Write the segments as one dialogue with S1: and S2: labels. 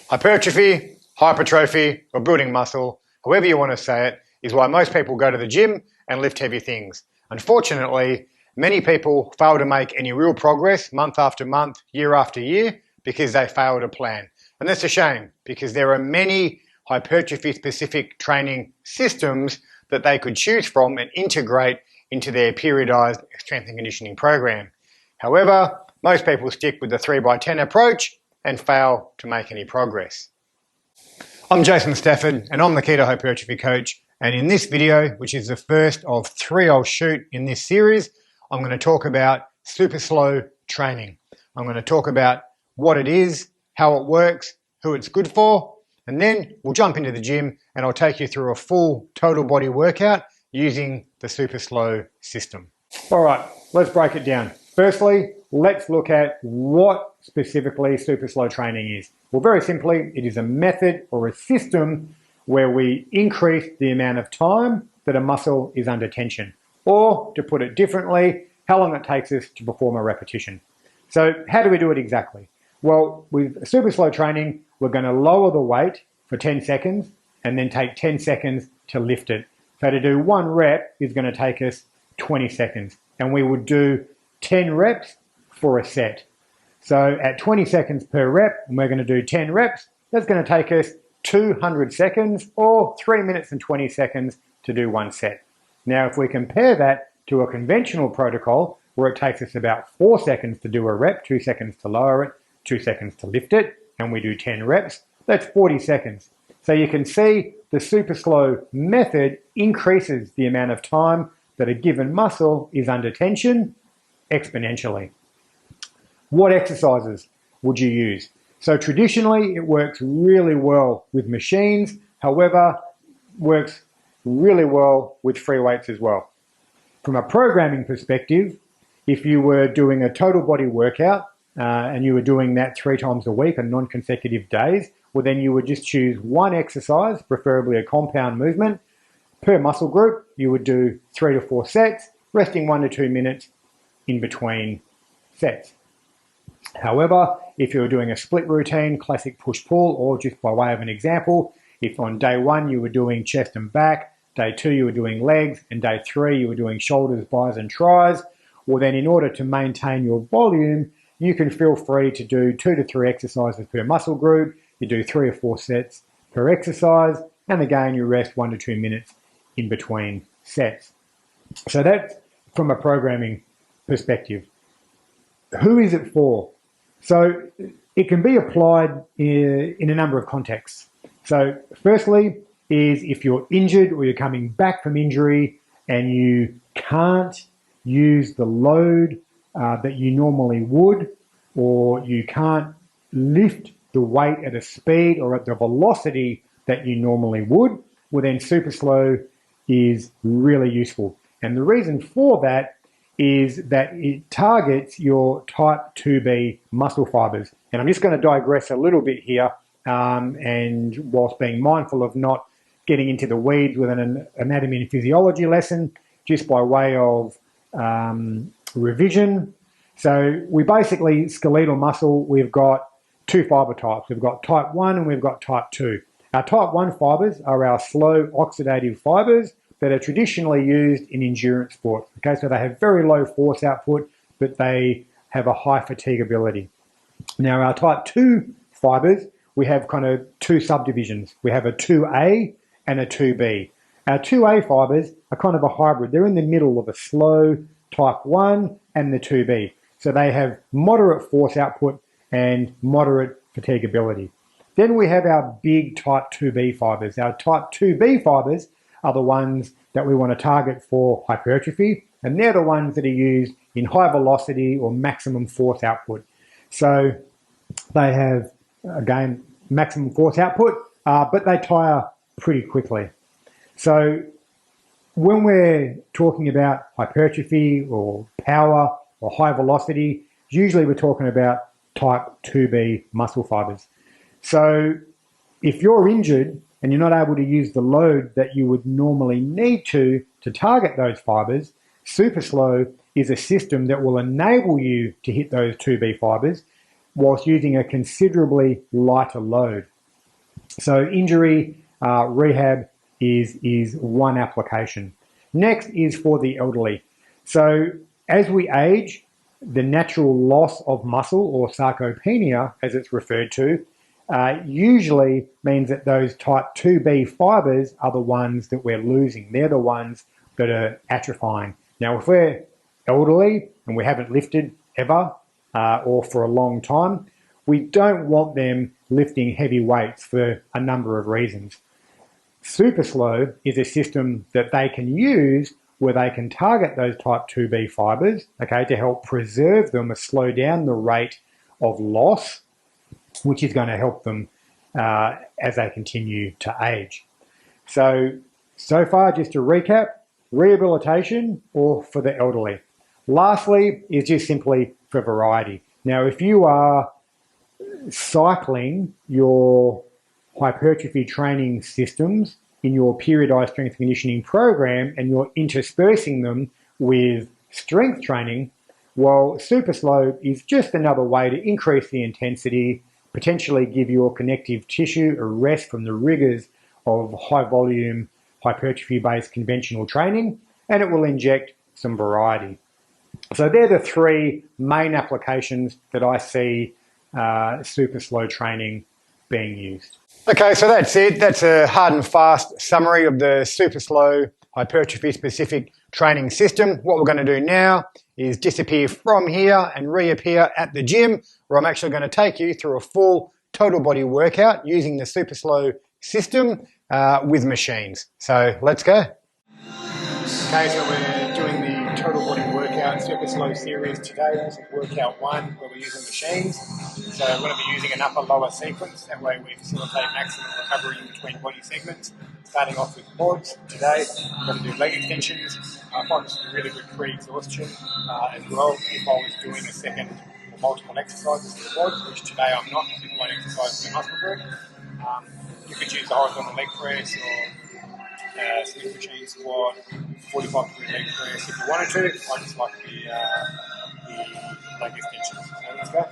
S1: Hypertrophy, hypertrophy, or building muscle, however you want to say it, is why most people go to the gym and lift heavy things. Unfortunately, many people fail to make any real progress month after month, year after year, because they fail to plan. And that's a shame, because there are many hypertrophy-specific training systems that they could choose from and integrate into their periodized strength and conditioning program. However, most people stick with the 3x10 approach and fail to make any progress. I'm Jason Stafford and I'm the Keto Hypertrophy Coach, and in this video, which is the first of 3 I'll shoot in this series, I'm going to talk about super slow training. I'm going to talk about what it is, how it works, who it's good for, and then we'll jump into the gym and I'll take you through a full total body workout using the super slow system. All right, let's break it down. Firstly, let's look at what specifically super slow training is. Well, very simply, it is a method or a system where we increase the amount of time that a muscle is under tension. Or, to put it differently, how long it takes us to perform a repetition. So how do we do it exactly? Well, with super slow training, we're going to lower the weight for 10 seconds and then take 10 seconds to lift it. So to do 1 rep is going to take us 20 seconds. And we would do 10 reps for a set. So at 20 seconds per rep, and we're going to do 10 reps, that's going to take us 200 seconds or 3 minutes and 20 seconds to do 1 set. Now, if we compare that to a conventional protocol where it takes us about 4 seconds to do a rep, 2 seconds to lower it, 2 seconds to lift it, and we do 10 reps, that's 40 seconds. So you can see the super slow method increases the amount of time that a given muscle is under tension exponentially. What exercises would you use? So traditionally, it works really well with machines, however, works really well with free weights as well. From a programming perspective, if you were doing a total body workout and you were doing that 3 times a week on non-consecutive days, well then you would just choose 1 exercise, preferably a compound movement, per muscle group. You would do 3 to 4 sets, resting 1 to 2 minutes in between sets. However, if you're doing a split routine, classic push-pull, or just by way of an example, if on day 1 you were doing chest and back, day 2 you were doing legs, and day 3 you were doing shoulders, bis and tris, well then in order to maintain your volume, you can feel free to do 2 to 3 exercises per muscle group, you do 3 or 4 sets per exercise, and again you rest 1 to 2 minutes in between sets. So that's from a programming perspective. Who is it for? So it can be applied in a number of contexts. So firstly is if you're injured or you're coming back from injury and you can't use the load that you normally would, or you can't lift the weight at a speed or at the velocity that you normally would, well then super slow is really useful. And the reason for that is that it targets your type 2B muscle fibers. And I'm just going to digress a little bit here, and whilst being mindful of not getting into the weeds with an anatomy and physiology lesson, just by way of revision. So we basically, skeletal muscle, we've got 2 fiber types. We've got type 1 and we've got type 2. Our type 1 fibers are our slow oxidative fibers that are traditionally used in endurance sports. Okay, so they have very low force output, but they have a high fatigability. Now our type 2 fibers, we have kind of 2 subdivisions. We have a 2A and a 2B. Our 2A fibers are kind of a hybrid. They're in the middle of a slow type 1 and the 2B. So they have moderate force output and moderate fatigability. Then we have our big type 2B fibers. Our type 2B fibers are the ones that we want to target for hypertrophy, and they're the ones that are used in high velocity or maximum force output. So they have, again, maximum force output, but they tire pretty quickly. So when we're talking about hypertrophy or power or high velocity, usually we're talking about type 2B muscle fibers. So if you're injured and you're not able to use the load that you would normally need to target those fibers, super slow is a system that will enable you to hit those 2B fibers whilst using a considerably lighter load. So injury rehab is one application. Next is for the elderly. So as we age, the natural loss of muscle, or sarcopenia as it's referred to, usually means that those type 2B fibers are the ones that we're losing. They're the ones that are atrophying. Now, if we're elderly and we haven't lifted ever or for a long time, we don't want them lifting heavy weights for a number of reasons. SuperSlow is a system that they can use where they can target those type 2B fibers, okay, to help preserve them or slow down the rate of loss, which is going to help them as they continue to age. So far, just to recap, rehabilitation or for the elderly. Lastly is just simply for variety. Now, if you are cycling your hypertrophy training systems in your periodized strength conditioning program and you're interspersing them with strength training, well, SuperSlow is just another way to increase the intensity, potentially give your connective tissue a rest from the rigors of high volume hypertrophy based conventional training, and it will inject some variety. So they're the three main applications that I see SuperSlow training being used. Okay, so that's it. That's a hard and fast summary of the SuperSlow hypertrophy specific training system. What we're going to do now is disappear from here and reappear at the gym, where I'm actually going to take you through a full total body workout using the SuperSlow system with machines. So let's go. Okay, so we're doing the total body workout SuperSlow series today. This is workout 1, where we're using machines. So we're going to be using an upper-lower sequence. That way we facilitate maximum recovery in between body segments. Starting off with quads today, we're going to do leg extensions. I find this is a really good pre-exhaustion as well. If I was doing a second or multiple exercises for quads, which today I'm not, because it's one exercise for the muscle group. You could use the horizontal leg press or Smith machine squat, 45-degree leg press if you wanted to. I just like the leg extensions. So let's go.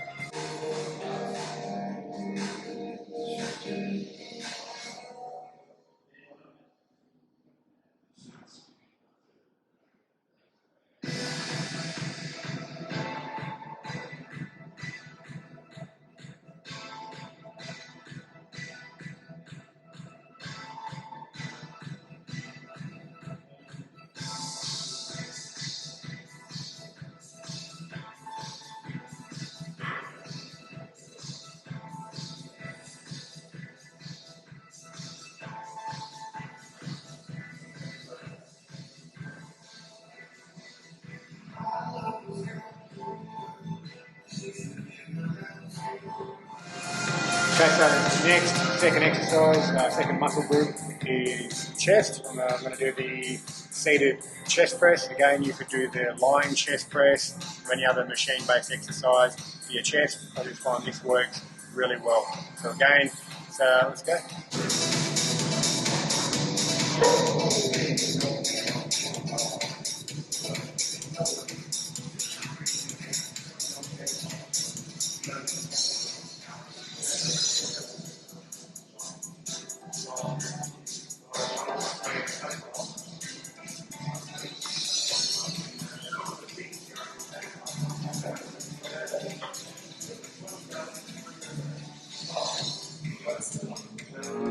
S1: Okay, so next, second exercise, second muscle group is chest. I'm going to do the seated chest press. Again, you could do the lying chest press or any other machine-based exercise for your chest. I just find this works really well. So again, let's go.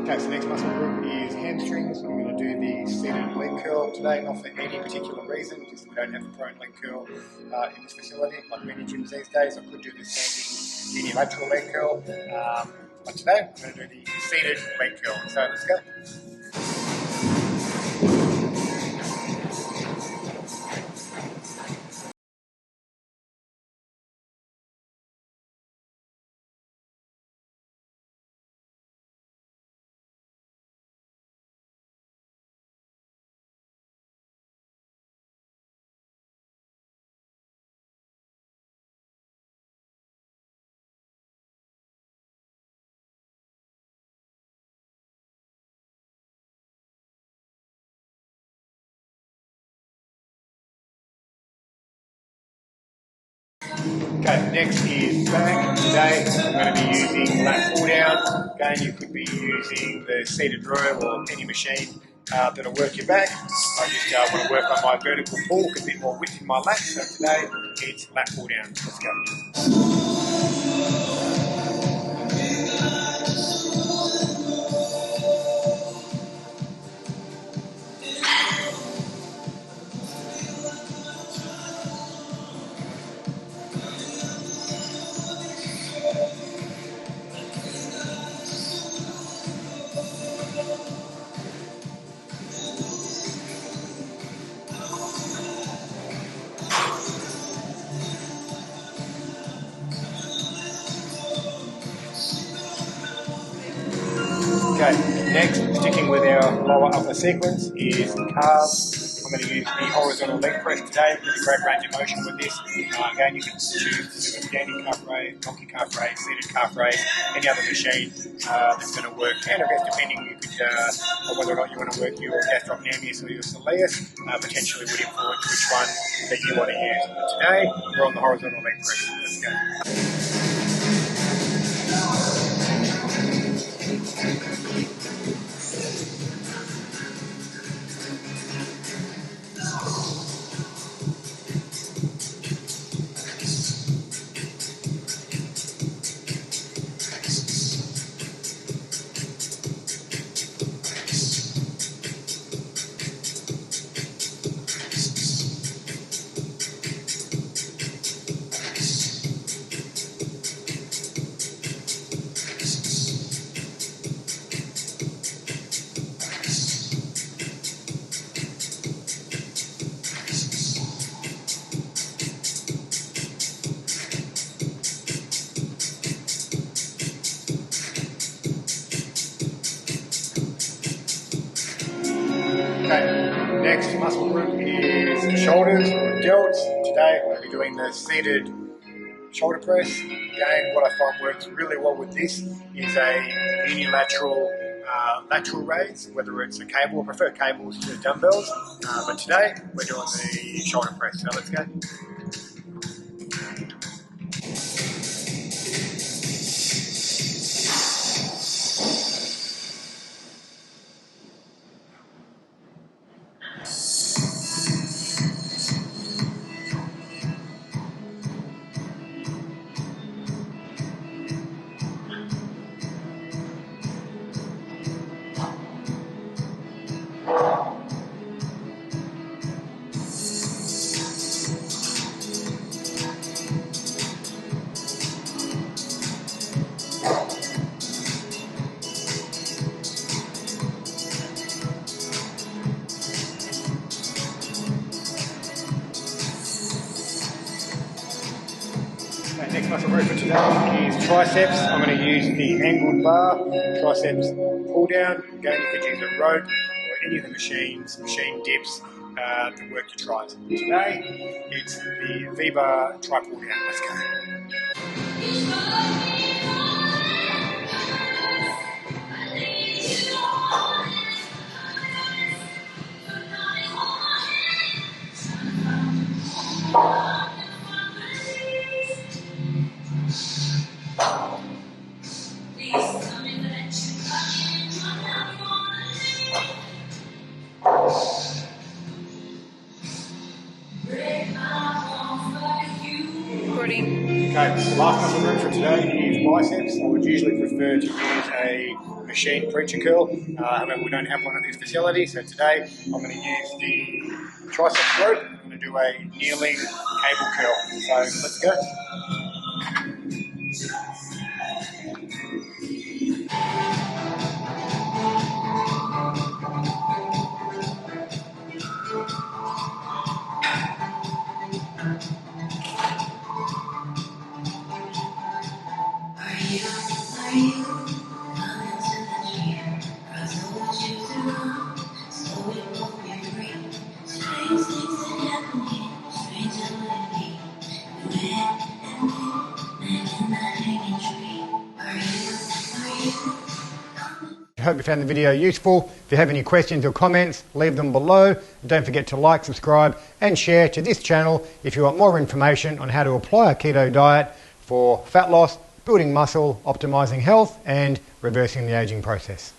S1: Okay, so next muscle group is hamstrings. I'm going to do the seated leg curl today, not for any particular reason, just we don't have a prone leg curl in this facility, like many gyms these days. I could do the standing unilateral leg curl, but today I'm going to do the seated leg curl. So let's go. Okay, next is back. Today I'm going to be using lat pull down Again, you could be using the seated row or any machine that'll work your back. I just want to work on my vertical pull, a bit more width in my lat. So today it's lat pull down. Let's go. Okay, next, sticking with our lower upper sequence is calves. I'm going to use the horizontal leg press today. There's a great range of motion with this. Again, you can choose to do a standing calf raise, donkey calf raise, seated calf raise, any other machine that's going to work. And I guess depending on whether or not you want to work your gastrocnemius or your soleus, potentially would influence which one that you want to use. But today, we're on the horizontal leg press. Let's go. Okay, next muscle group is shoulders or delts. Today I'm going to be doing the seated shoulder press. Again, what I find works really well with this is a unilateral lateral raise, whether it's a cable. I prefer cables to dumbbells, but today we're doing the shoulder press. So let's go. Next muscle group for today is triceps. I'm going to use the angled bar, triceps pull down. Again, you could use a rope or any of the machine dips that work your tris. Today, it's the V-bar tri pull down. Let's go. Okay, the last muscle group for today is biceps. I would usually prefer to use a machine preacher curl. However, we don't have one at this facility, so today I'm going to use the triceps rope. I'm going to do a kneeling cable curl. So let's go. I hope you found the video useful. If you have any questions or comments, leave them below. And don't forget to like, subscribe and share to this channel if you want more information on how to apply a keto diet for fat loss, building muscle, optimizing health, and reversing the aging process.